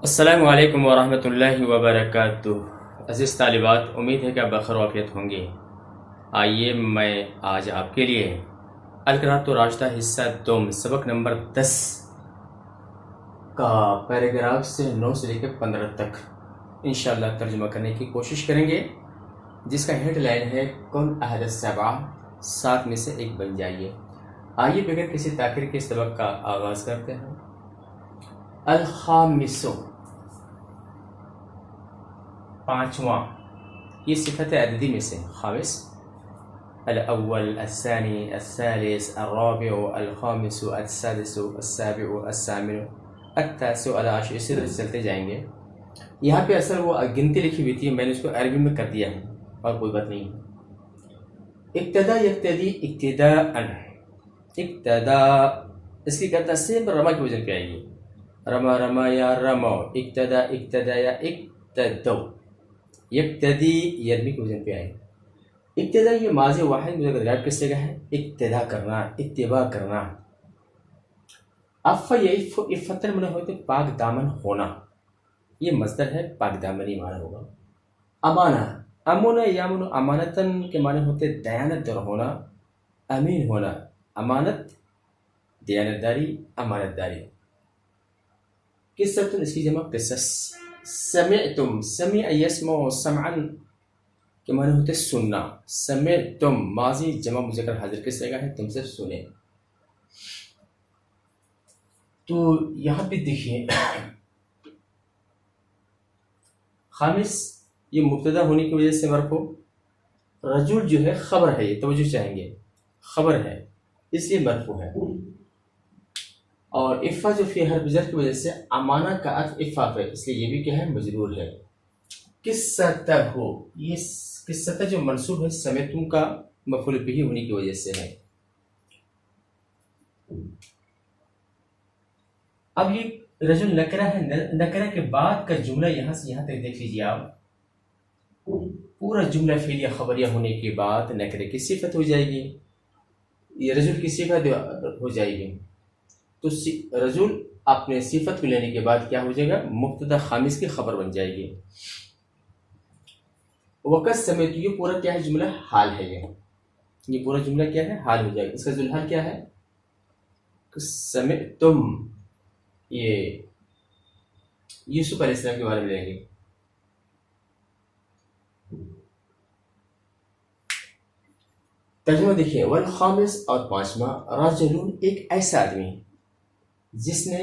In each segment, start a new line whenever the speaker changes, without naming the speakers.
السلام علیکم ورحمۃ اللہ وبرکاتہ۔ عزیز طالبات، امید ہے کہ آپ بخیر وعافیت ہوں گے۔ آئیے میں آج آپ کے لیے القراءۃ الراشدہ حصہ دوم سبق نمبر 10 کا پیراگراف سے 9 سے لے کے 15 تک انشاءاللہ ترجمہ کرنے کی کوشش کریں گے، جس کا ہیڈ لائن ہے کن احد السبعہ، 7 میں سے ایک بن جائیے۔ آئیے بغیر کسی تاخیر کے اس سبق کا آغاز کرتے ہیں۔ الخامسو، پانچواں، یہ صفت عددی میں سے خامس، الاول، الثانی، الثالث، الرابع، الخامس، السادس، السابع، الثامن، التاسع، العاشر، اس طرح چلتے جائیں گے۔ یہاں پہ اصل وہ گنتی لکھی ہوئی تھی، میں نے اس کو عربی میں کر دیا ہے اور کوئی بات نہیں۔ ابتدا یقتدی ابتداء، ابتدا اس کی کرتا سیم رما کی وزن پہ آئے گی، رما رما یا رمو، ابتدا ابتدا یا ابتدو، یقتدی یرمی کی وزن پہ آئے گی۔ ابتدا یہ ماضی واحد مذکر غائب کس جگہ ہے؟ ابتدا کرنا، اتباع کرنا۔ افا یعف، افتن معنی ہوتے پاک دامن ہونا، یہ مصدر ہے، پاک دامنی معنی ہوگا۔ امانہ، امن یامن امانتن کے معنی ہوتے دیانت دار ہونا، امین ہونا، امانت، دیانت داری، امانت داری۔ قصۃ، اس کی جمع قصص۔ سمعتم، سمع یسمع سمعا کے معنی ہوتے سننا، سمعتم ماضی جمع مذکر حاضر کس جگہ ہے؟ تم سے سنے۔ تو یہاں پہ دیکھیے خامس، یہ مبتدا ہونے کی وجہ سے مرفوع، رجل جو ہے خبر ہے، یہ توجہ چاہیں گے، خبر ہے اس لیے مرفوع ہے۔ اور افا جو فی حرف جر کی وجہ سے امانہ کا عطف افا ہے، اس لیے یہ بھی کیا ہے؟ مجرور ہے۔ قصۃ ہو، یہ قصۃ جو منصوب ہے سمعتم کا مفعول بہ ہونے کی وجہ سے ہے۔ اب یہ رجل نکرہ ہے، نکرہ کے بعد کا جملہ یہاں سے یہاں تک دیکھ لیجیے آپ، پورا جملہ فعلیہ خبریہ ہونے کے بعد نکرے کی صفت ہو جائے گی، یہ رجل کی صفت ہو جائے گی۔ تو رجل اپنے صفت کو لینے کے بعد کیا ہو جائے گا؟ مبتدا خامس کی خبر بن جائے گی۔ وقت سمیت، یہ پورا کیا ہے؟ جملہ حال ہے، یہ پورا جملہ کیا ہے؟ حال ہو جائے گا۔ اس کا ذوالحال کیا ہے؟ سمعتم، یہ یوسف علیہ السلام کے بارے میں لیں گے۔ ترجمہ دیکھیے، والخامس، اور پانچواں، راجلون، ایک ایسا آدمی جس نے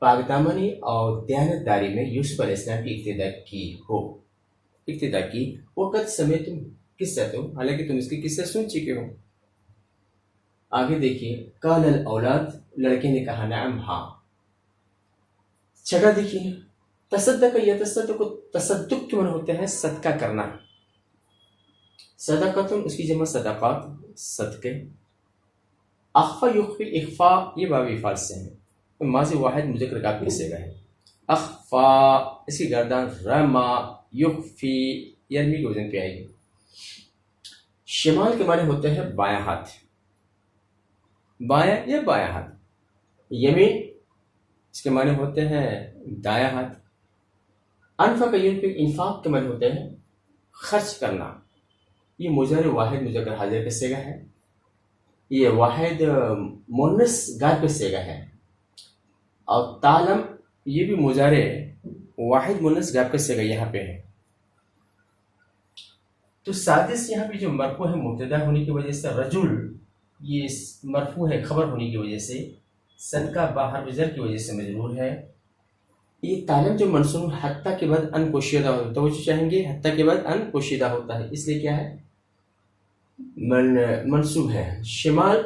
پاک دامنی اور دیانت داری میں یوسف علیہ السلام کی ابتدا کی ہو، ابتدا کی۔ وقت سمعتم قصۃ، حالانکہ تم اس کی قصہ سن چکے ہو۔ آگے دیکھیے، قال الاولاد، لڑکے نے کہا، نعم، ہاں۔ چھٹا دیکھیے، تصدق یتصدق، تصدق کے معنی ہوتے ہیں صدقہ کرنا، صدقۃ، اس کی جمع صدقات، صدقے۔ اخفا یخفی، اخفا یہ باب افعال سے ہے، ماضی واحد مذکر غائب کس جگہ ہے؟ اخفا، اس کی گردان، رما یخفی یرمی کی وزن پہ آئے گی۔ شمال کے معنی ہوتے ہیں بایاں ہاتھ، بایاں یا بایاں ہاتھ۔ یمین، اس کے معنی ہوتے ہیں دایاں ہاتھ۔ انفق ینفق، انفاق کے معنی ہوتے ہیں خرچ کرنا، یہ مضارع واحد مذکر حاضر کس جگہ ہے؟ یہ واحد مؤنث غائب کس جگہ ہے؟ اور تعلم، یہ بھی مضارع واحد مؤنث غائب کس جگہ یہاں پہ ہے۔ تو سادس، یہاں پہ جو مرفوع ہے مبتدا ہونے کی وجہ سے، رجل یہ مرفوع ہے خبر ہونے کی وجہ سے، صدقہ باہر وزر کی وجہ سے مجرور ہے۔ یہ تعلم جو منصوب حتیٰ کے بعد ان پوشیدہ ہوتا ہے، توجہ چاہیں گے، حتیٰ کے بعد ان پوشیدہ ہوتا ہے، اس لیے کیا ہے؟ منصوب ہے۔ شمال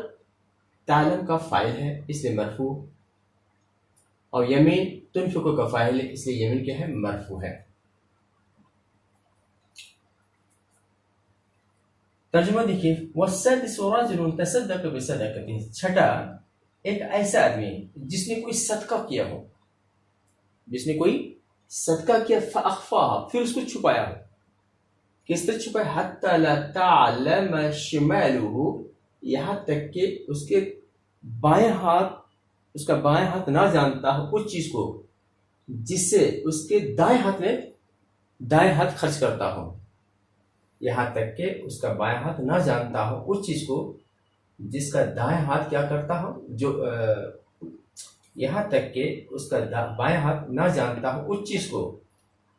تعلم کا فاعل ہے، اس لیے مرفوع، اور یمین تنفق کا فاعل ہے، اس لیے یمین کیا ہے؟ مرفوع ہے۔ ترجمہ دیکھیے، والسادس رجل تصدق بصدقہ، چھٹا، ایک ایسا آدمی جس نے کوئی صدقہ کیا ہو، جس نے کوئی صدقہ کیا، فاخفاها، پھر اس کو چھپایا ہو۔ کس طرح چھپایا؟ حتی لا تعلم شمالہ، یہاں تک کہ اس کے بائیں ہاتھ، اس کا بائیں ہاتھ نہ جانتا ہو اس چیز کو جس سے اس کے دائیں ہاتھ خرچ کرتا ہو، یہاں تک کہ اس کا بائیں ہاتھ نہ جانتا ہو اس چیز کو جس کا دائیں ہاتھ کیا کرتا ہو، یہاں تک کہ اس کا بائیں ہاتھ نہ جانتا ہو اس چیز کو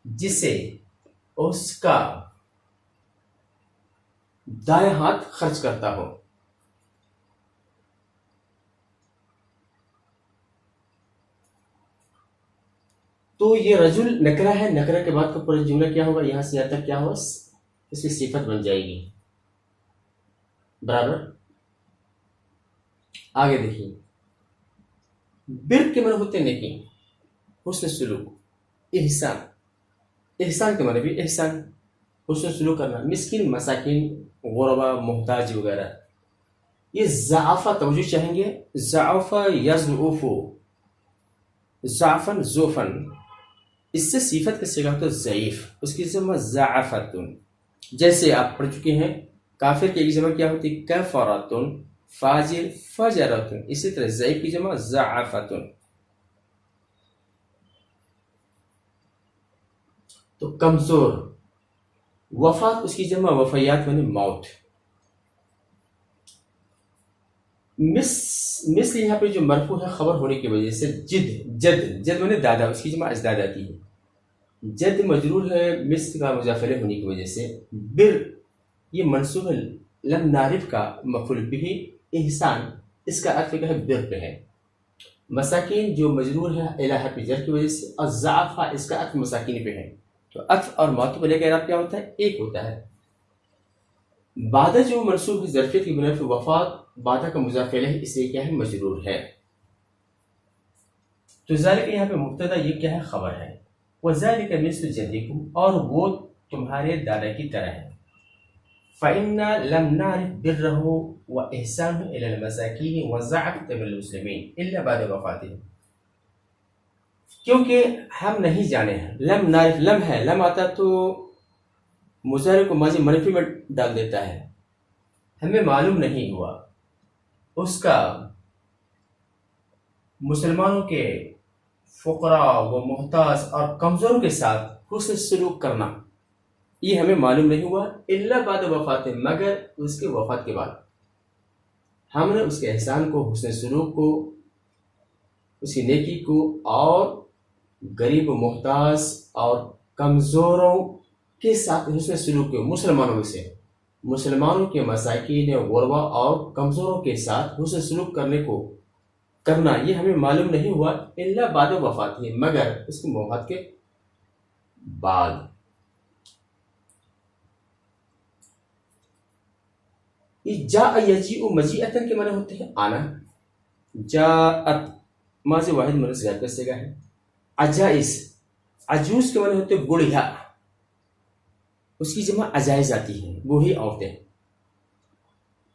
جس سے اس کا دائیں ہاتھ خرچ کرتا ہو۔ تو یہ رجل نکرہ ہے، نکرہ کے بعد کا پورا جملہ کیا ہوگا، یہاں سے یہاں تک کیا ہوگا، اس کی صفت بن جائے گی۔ برابر، آگے دیکھیے، بر کے معنی ہوتے نیکی، حسن سلوک، احسان، احسان کے معنی بھی احسان، حسن سلوک کرنا، مسکین، مساکین، غربا، محتاج وغیرہ۔ یہ ضعفہ، توجہ چاہیں گے، ضعفہ یضعف، ضعفن ضعفن، اس سے صفت کا صیغہ ہوتا ہے ضعیف، اس کی جمع ضعفتن۔ جیسے آپ پڑھ چکے ہیں کافر کی جمع کیا ہوتی ہے، کفرتن، فاجر فجرتن، اسی طرح ضعیف کی جمع ضعفتن۔ تو کمزور، وفات اس کی جمع وفیات یعنی موت۔ مثل یہاں پہ جو مرفوع ہے خبر ہونے کی وجہ سے، جد یعنی دادا، اس کی جمع اجداد آتی ہے، جد مجرور ہے مثل کا مضاف الیہ ہونے کی وجہ سے۔ بر یہ منصوب ہے لم نعرف کا مفعول به، احسان اس کا عطف ہے بر پہ ہے، مساکین جو مجرور ہے الہ پہ جر کی وجہ سے، اور ضعفہ اس کا عطف مساکین پہ ہے، تو عطف اور معطوف علیہ کا اعراب کیا ہوتا ہے، ایک ہوتا ہے۔ بعد جو منصوب ہے ظرفیت کی بنا پر وفات، بعد کا مضاف الیہ اس لیے کیا ہے، مجرور ہے۔ تو ذالک یہاں پہ مبتدا، یہ کیا ہے، خبر ہے۔ وذالک مثل جدکم، اور وہ تمہارے دادا کی طرح ہے۔ فإنا لم نعرف بره وإحسانه إلى المساكين وضعفة من المسلمين إلا بعد وفاته، کیونکہ ہم نہیں جانے ہیں، لم نعرف، لم ہے، لم آتا تو مضارع کو ماضی منفی میں ڈال دیتا ہے، ہمیں معلوم نہیں ہوا اس کا مسلمانوں کے فقراء و محتاج اور کمزوروں کے ساتھ حسن سلوک کرنا، یہ ہمیں معلوم نہیں ہوا الا بعد وفات، مگر اس کے وفات کے بعد ہم نے اس کے احسان کو، حسن سلوک کو، اس کی نیکی کو، اور غریب و محتاج اور کمزوروں کے ساتھ حسن سلوک کو، مسلمانوں سے، مسلمانوں کے مساکین، غربا اور کمزوروں کے ساتھ حسن سلوک کرنا یہ ہمیں معلوم نہیں ہوا الا بعد وفات ہی، مگر اس کی وفات کے بعد۔ جاء یجیء مجیئتن کے معنی ہوتے ہیں آنا، جاءت ماضی واحد منصوب غیر کا صیغہ ہے۔ عجائز، عجوز کے معنی ہوتے ہیں بوڑھیا، اس کی جمع عجائز آتی ہے، بوڑھی عورتیں۔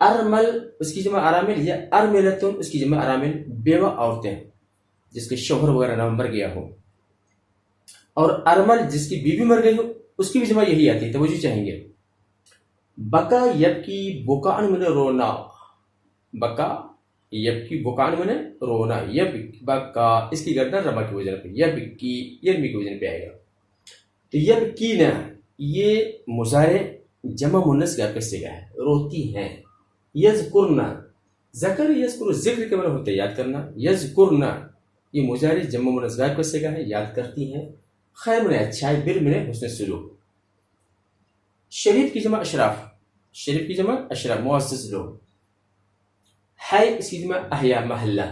ارمل اس کی جمع ارامل، یا ارملتن اس کی جمع ارامل، بیوہ عورتیں جس کے شوہر وغیرہ نہ مر گیا ہو، اور ارمل جس کی بیوی مر گئی ہو اس کی بھی جمع یہی آتی ہے، توجہ چاہیں گے۔ بکا یبکی بکان من رونا، بکا یبکی بکان من رونا، بکا اس کی گردن رما کی وجہ پہ، یبکی یرمی کی وجہ پہ آئے گا۔ تو یبکینا یہ مضارع جمع مؤنث غائب کا صیغہ ہے، روتی ہیں۔ یذکرنا، ذکر یذکر، ذکر کے معنی ہوتے ہیں یاد کرنا، یذکرنا یہ مضارع جمع مؤنث غائب کا صیغہ ہے، یاد کرتی ہیں۔ خیر من اچھائی، بر من حسن سلوک۔ شریف کی جمع اشراف، شریف کی جمع اشراف، معزز لوگ۔ حی اس کی جمع احیا، محلہ۔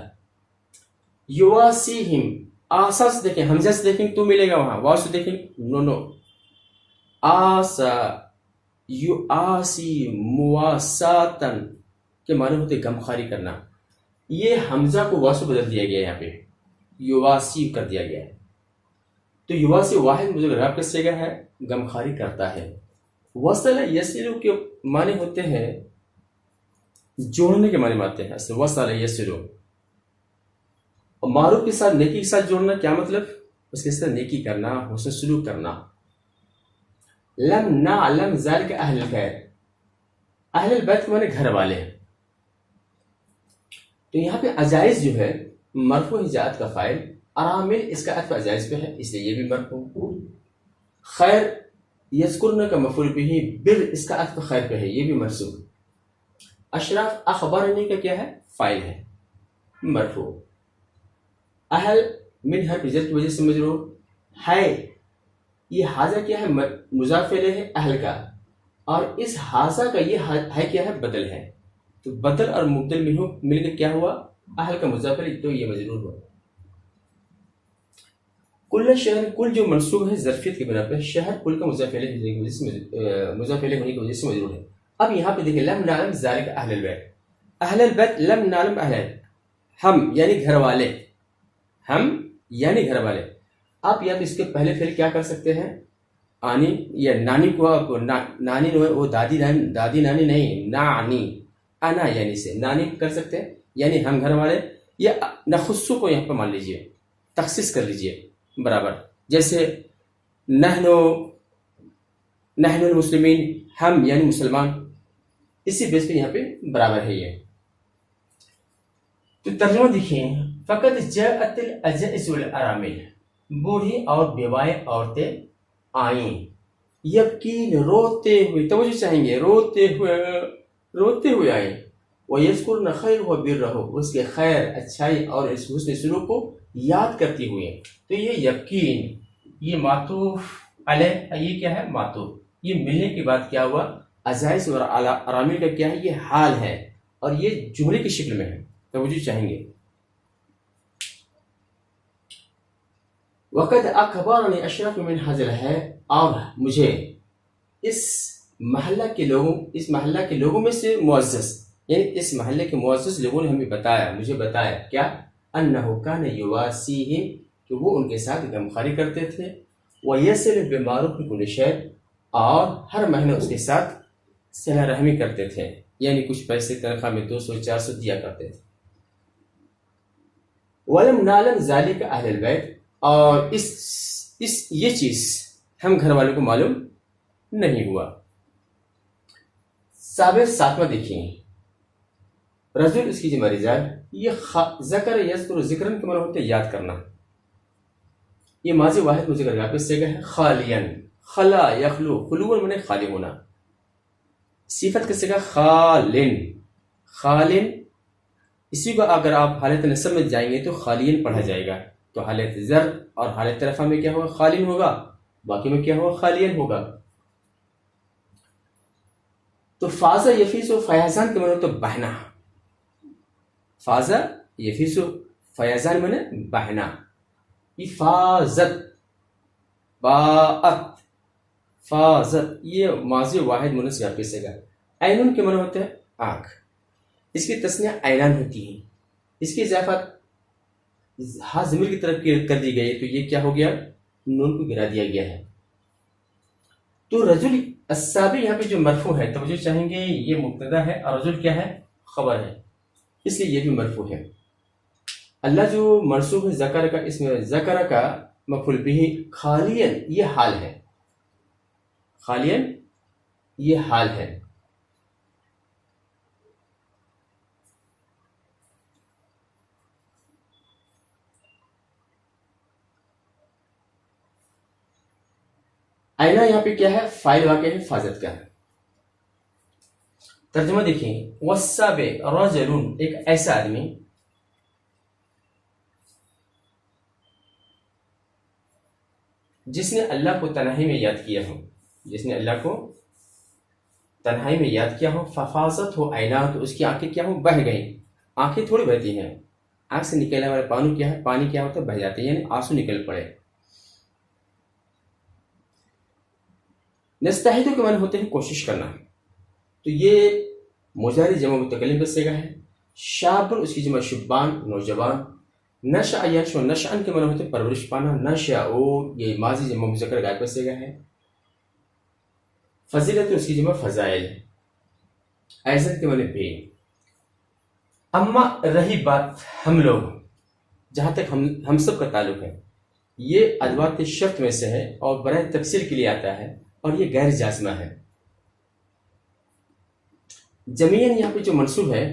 یواسیہم، آسا سے دیکھیں، حمزہ سے دیکھیں تو ملے گا وہاں، واو سے دیکھیں نو، آسا یواسی مواساتن کے معنی ہوتے غمخواری کرنا، یہ حمزہ کو واو سے بدل دیا گیا ہے، یہاں پہ یواسی کر دیا گیا ہے۔ تو یواسی واحد مضارع غائب کا صیغہ ہے، غمخواری کرتا ہے۔ وصل یصل کے معنی ہوتے ہیں جوڑنے کے معنی آتے ہیں، اصل وصل یصل، اور معروف کے ساتھ نیکی کے ساتھ جوڑنا، کیا مطلب، اس کے ساتھ نیکی کرنا، حسن سلوک کرنا۔ لم نعلم ذلك اہل الخیر، اہل البیت کے معنی گھر والے۔ تو یہاں پہ عجائز جو ہے مرفوع ہجاءت کا فاعل، ارامل اس کا عطف عزائز پہ ہے اس لیے یہ بھی مرفوع. خیر یذکرن کا مفعول بھی، بر اس کا عطف خیر پہ ہے یہ بھی مرفوع. اشراف اخبارنی کا کیا ہے؟ فاعل ہے مرفوع. اہل من حرف جر کی وجہ سے مجرور. ہے یہ حاضہ کیا ہے؟ مضاف الیہ ہے اہل کا، اور اس حاضہ کا یہ ہے کیا ہے؟ بدل ہے. تو بدل اور مبدل منہ مل کے کیا ہوا؟ اہل کا مضاف الیہ، تو یہ مجرور ہوا. کل شہر، کل جو منصوب ہے ظرفیت کی بنا پہ، شہر کل کا مضاف الیہ ہونے کی وجہ سے مجرور ہے. اب یہاں پہ دیکھیں لم نعلم ذالک اہل البیت. اہل البیت لم نعلم اہل، ہم یعنی گھر والے، ہم یعنی گھر والے. آپ یا تو اس کے پہلے پھر کیا کر سکتے ہیں؟ آنی یا نانی کو نانی وہ دادی نانی نہیں، نانی انا یعنی سے نانی کر سکتے ہیں یعنی ہم گھر والے، یا نخصو کو یہاں پہ مان لیجئے، تخصیص کر لیجئے برابر. جیسے نحنو المسلمین، ہم یعنی مسلمان، اسی بیس پہ یہاں پہ برابر ہے یہ. تو ترجمہ دیکھیں، فقط جاءت الاجائز والارامل، بوڑھی اور بیوائیں عورتیں آئیں، یبکین روتے ہوئے، توجہ چاہیں گے، روتے ہوئے آئیں. وَيَذْكُرْنَ خَيْرَهُ وَبِرَّهُ، اس کے خیر اچھائی اور اس حسن سلوک کو یاد کرتی ہوئے. تو یہ یبکین، یہ معطوف علیہ، یہ کیا ہے؟ معطوف. یہ ملنے کے بعد کیا ہوا؟ عزائز اور ارامل کا کیا ہے؟ یہ حال ہے، اور یہ جملے کی شکل میں ہے. توجہ چاہیں گے. وقد اخبرنی اشرف من حاضر ہے، اور مجھے اس محلہ کے لوگوں میں سے معزز، یعنی اس محلے کے معزز لوگوں نے ہمیں بتایا، مجھے بتایا کیا؟ انہ کان یواسیہم، کہ وہ ان کے ساتھ غمخواری کرتے تھے. ویصل بالمعروف بکل شیء، اور ہر مہینے اس کے ساتھ صلہ رحمی کرتے تھے، یعنی کچھ پیسے تنخواہ میں 200-400 دیا کرتے تھے. ولم نعلم ذالک اہل البیت، اور یہ چیز ہم گھر والوں کو معلوم نہیں ہوا. ساتواں دیکھیں، رجل اس کی جمع رجال، یہ ذکر یذکر ذکرن کے معنی ہوتے ہیں یاد کرنا. یہ ماضی واحد مذکر کا پس صیغہ ہے. خالین، خلا یخلو، خلو معنی خالی ہونا. صفت کا صیغہ خالن، خالن. اسی کو اگر آپ حالت نصب میں جائیں گے تو خالین پڑھا جائے گا. تو حالت زر اور حالت رفع میں کیا ہوگا؟ خالین ہوگا، باقی میں کیا ہوگا؟ خالین ہوگا. تو فازہ یفیز و فیاضان کے معنی تو بہنا. فازہ یفیز و فیاضان معنی بہنا. فازت، باعت، فازت، یہ ماضی واحد مونس کا پیسے گا. عینن کے معنی ہوتے ہیں آنکھ. اس کی تسنیہ عینان ہوتی ہے. اس کی اضافت ہاں ضمیر کی طرف کر دی گئی، تو یہ کیا ہو گیا؟ نون کو گرا دیا گیا ہے. تو رجل السابع یہاں پہ جو مرفوع ہے، توجہ چاہیں گے، یہ مبتدا ہے اور رجل کیا ہے؟ خبر ہے، اس لیے یہ بھی مرفوع ہے. اللہ جو منصوب ہے ذکر کا، اس میں ذکر کا مفعول بھی خالین، یہ حال ہے. خالین یہ حال ہے. آئینہ یہاں پہ کیا ہے؟ فاعل واقع ہے حفاظت کا. ترجمہ دیکھیں، والسابع رجل، ایک ایسا آدمی جس نے اللہ کو تنہائی میں یاد کیا ہو، جس نے اللہ کو تنہائی میں یاد کیا ہو. ففاضت ہو عیناہ، تو اس کی آنکھیں کیا ہو؟ بہہ گئیں. آنکھیں تھوڑی بہتی ہیں، آنکھ سے نکلنے والا پانی کیا ہوتا ہے؟ بہہ جاتے ہیں، یعنی آنسو نکل پڑے. نستعد کے معنی ہوتے ہیں کوشش کرنا. تو یہ مضارع جمع متکلم کا صیغہ ہے. شاب اس کی جمع شبان، نوجوان. نشأ ینشأ، نشأن کے معنی ہوتے ہیں پرورش پانا. نشأ یہ ماضی جمع مذکر غائب کا صیغہ ہے. فضیلت اس کی جمع فضائل. عزت کے معنی بھی. اما رہی بات ہم لوگ، جہاں تک ہم سب کا تعلق ہے، یہ ادوات شرط میں سے ہے اور برائے تفصیل کے لیے آتا ہے، اور یہ غیر جازمہ ہے. جمیعاً یہاں پہ جو منصوب ہے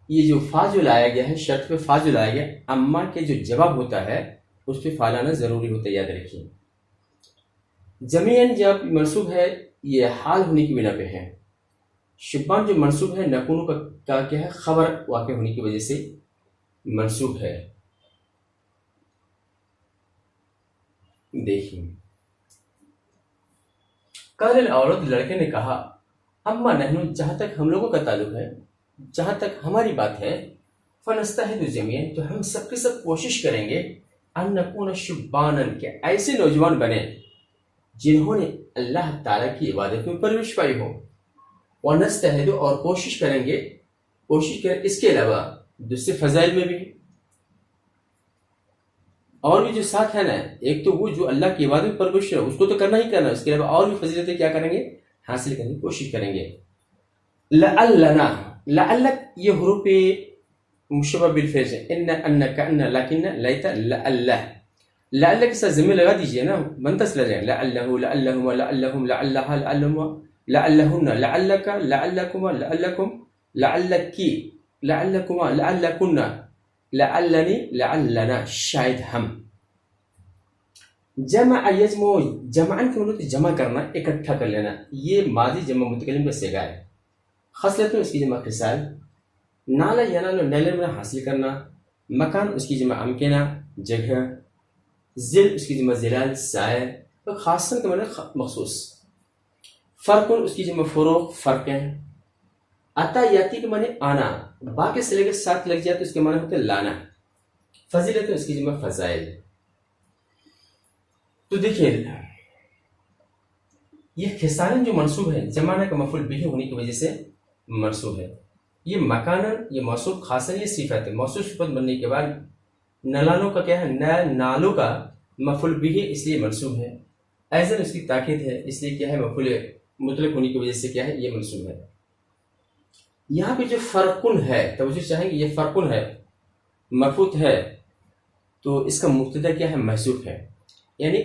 یہ جو فا جو لایا گیا ہے شرط پہ فا جو لایا گیا اما کے جو جواب ہوتا ہے اس پہ فا لانا ضروری ہوتا ہے، یاد رکھیے۔ جمیعاً جب منصوب ہے یہ حال ہونے کی بنا پہ ہے، شبان جو منصوب ہے نکونو کا کیا ہے خبر واقع ہونے کی وجہ سے منصوب ہے۔ دیکھیں قال العورت لڑکے نے کہا اما نحن جہاں تک ہم لوگوں کا تعلق ہے، جہاں تک ہماری بات ہے، فنستحد جمیعاً تو ہم سب کے سب کوشش کریں گے ان نکون شبانن کہ ایسے نوجوان بنے جنہوں نے اللہ تعالیٰ کی عبادت میں پرورش پائی ہو، ونستحد اور کوشش کریں گے، کوشش کریں اس کے علاوہ دوسرے فضائل میں بھی اور بھی جو ساتھ ہے نا، ایک تو وہ جو اللہ کی عبادت میں پرورش ہے اس کو تو کرنا ہی کرنا، اس کے علاوہ اور بھی فضیلتیں کیا کریں گے حاصل کرنے کی کوشش کریں گے۔ لعلنا لعلک یہ حروف مشبہ بالفعل سے ان ان کان لکن لیت لعلہ، لعلہ کے ساتھ ضمیر لگا دیجئے نا، منتصل لگائیں، لعلہ لعلہم لعلہم لعلہا لعلہم لعلہن لعلک لعلکما لعلکم لعلکی لعلکما لعلکن لعلنی لعلنا شاید ہم۔ جمع یجمع جمعن کے مطلب جمع کرنا، اکٹھا کر لینا، یہ ماضی جمع متکلم کا صیغہ ہے۔ خصلتوں اس کی جمع خصال، نالا ینال نیل میں حاصل کرنا، مکان اس کی جمع امکنہ جگہ، ذل اس کی جمع ظلال سائے، تو خاصن کا معنی مخصوص، فرق اس کی جمع فروق فرقیں، عطا یاتی کے معنی آنا، با کے سلے کے ساتھ لگ جائے تو اس کے معنی ہوتے لانا، فضیلت اس کی جمع فضائل۔ تو دیکھیے یہ خصالن جو منصوب ہے زمانہ کا مفعول بھی ہونے کی وجہ سے منصوب ہے، یہ مکانن یہ موصوف خاصن یہ صفت ہے، موصوف صفت بننے کے بعد نلانوں کا کیا ہے نالوں کا مفعول بھی اس لیے منصوب ہے، ایضاً اس کی تاکید ہے اس لیے کیا ہے مفعول مطلق ہونے کی وجہ سے کیا ہے یہ منصوب ہے۔ یہاں پہ جو فرقن ہے توجہ چاہیں گے، یہ فرقن ہے مرفوع ہے تو اس کا مبتدا کیا ہے محذوف ہے، یعنی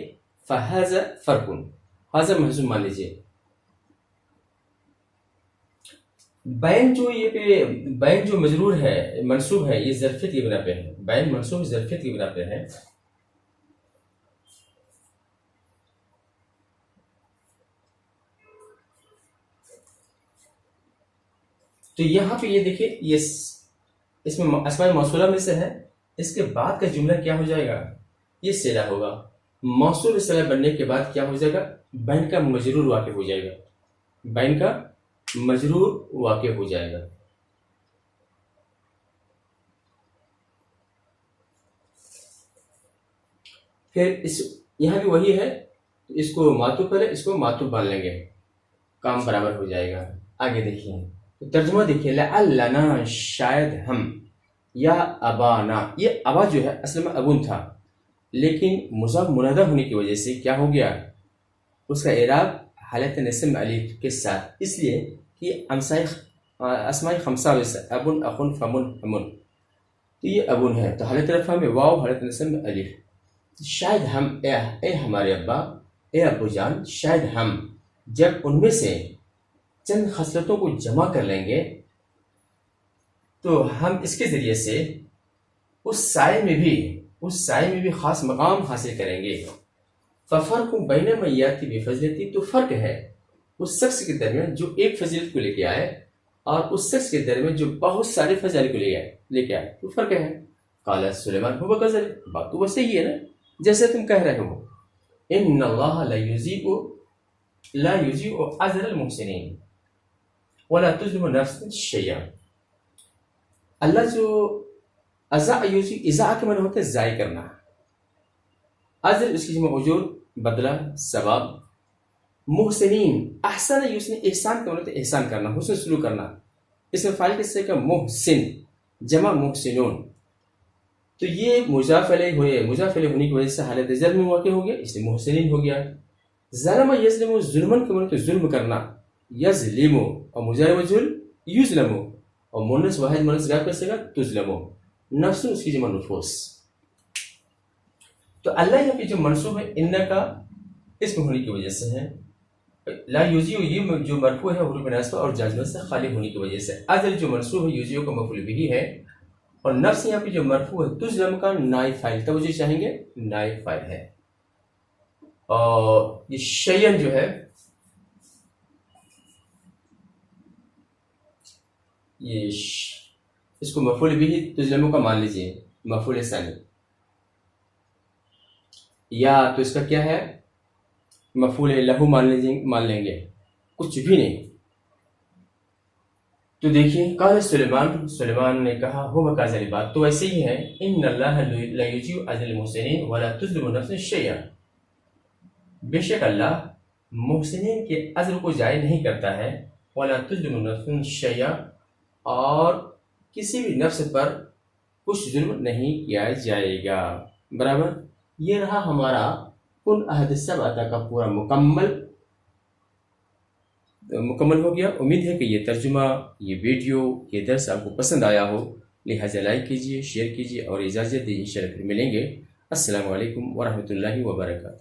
فہذا فرقن، حاضر محذوف مان لیجیے۔ بین جو یہ پہ بین جو مجرور ہے منصوب ہے یہ ظرفیت کی بنا پہ ہے، بین منصوب ظرفیت کی بنا پہ ہے۔ تو یہاں پہ یہ دیکھیں یہ اس میں اسماء موصولہ میں سے ہے، اس کے بعد کا جملہ کیا ہو جائے گا یہ صلہ ہوگا، موصول صلہ بننے کے بعد کیا ہو جائے گا بین کا مجرور واقع ہو جائے گا، بین کا مجرور واقع ہو جائے گا۔ پھر اس یہاں بھی وہی ہے، اس کو معطوف پہلے اس کو معطوف مان لیں گے، کام برابر ہو جائے گا۔ آگے دیکھیے ترجمہ دیکھیے، لعلنا شاید ہم، یا ابانا، یہ ابا جو ہے اصل میں ابن تھا لیکن مضاف منادہ ہونے کی وجہ سے کیا ہو گیا اس کا اعراب حالت نصب الف کے ساتھ، اس لیے کہ اسماء خمسہ میں سے ابن اخن فمن ہمن، تو یہ ابن ہے تو حالت رفع میں واو حالت نصب میں الف۔ شاید ہم اے ہمارے ابا اے ابو جان، شاید ہم جب ان میں سے چند خصلتوں کو جمع کر لیں گے تو ہم اس کے ذریعے سے اس سائے میں بھی خاص مقام حاصل کریں گے۔ ففرق بین من یاتی بفضیلتی، تو فرق ہے اس شخص کے درمیان جو ایک فضیلت کو لے کے آئے اور اس شخص کے درمیان جو بہت سارے فضائل کو لے کے آئے، تو فرق ہے۔ قال سلیمان هو كذلك، بات تو بس یہی ہے نا جیسے تم کہہ رہے ہو، ان اللہ لا یضیع اجر المحسنین ولا تظلم نفس شیئا۔ اللہ جو اضاء کے معنی ہوتے ہیں ضائع کرنا، اجر اس کی جمع اجور بدلہ ثواب، محسنین احسن یحسن احسان کا معنی ہوتا ہے احسان کرنا، حسن سلوک کرنا، اس میں فاعل کس سے کا محسن جمع محسنون، تو یہ مضاف الیہ ہونے کی وجہ سے حالت جر میں واقع ہو گیا اس لیے محسنین ہو گیا۔ ظلم یظلم ظلمن کا معنی ہوتا ہے ظلم کرنا، یظلم اور مضارع مجہول یظلم اور مؤنث واحد مؤنث غائب کر سکے تظلم، نفس اس کی جمع نفوس۔ تو اللہ یہاں پہ جو منصوب ہے ان کا اسم ہونے کی وجہ سے ہے، لا یوزیو یہ جو مرفوع ہے حروف نصب اور جازمہ سے خالی ہونے کی وجہ سے. عدل جو منصوب ہے یوزیو کا مفعول بھی ہے، اور نفس یہاں پہ جو مرفوع ہے تظلم کا نائب فاعل، توجہ چاہیں گے نائب فاعل ہے. اور یہ شیئن جو ہے یہ اس کو مفعول بھی تظلم کا مان لیجیے مفعول ثانی، یا تو اس کا کیا ہے مفعول لہو مان لیں گے، کچھ بھی نہیں. تو دیکھیے قال سلیمان نے کہا ہو مکاز علی بات، تو ایسے ہی ہے ان اللہ لا یجیء اجر المحسنین ولا تظلم نفس شیئا، بے شک اللہ محسنین کے اجر کو ضائع نہیں کرتا ہے، ولا تظلم نفس شیئا، اور کسی بھی نفس پر کچھ ظلم نہیں کیا جائے گا. برابر. یہ رہا ہمارا کن عہد السبعہ کا پورا مکمل ہو گیا. امید ہے کہ یہ ترجمہ، یہ ویڈیو، یہ درس آپ کو پسند آیا ہو، لہٰذا لائک کیجیے، شیئر کیجیے اور اجازت دیجیے. انشاءاللہ پھر ملیں گے. السلام علیکم ورحمۃ اللہ وبرکاتہ.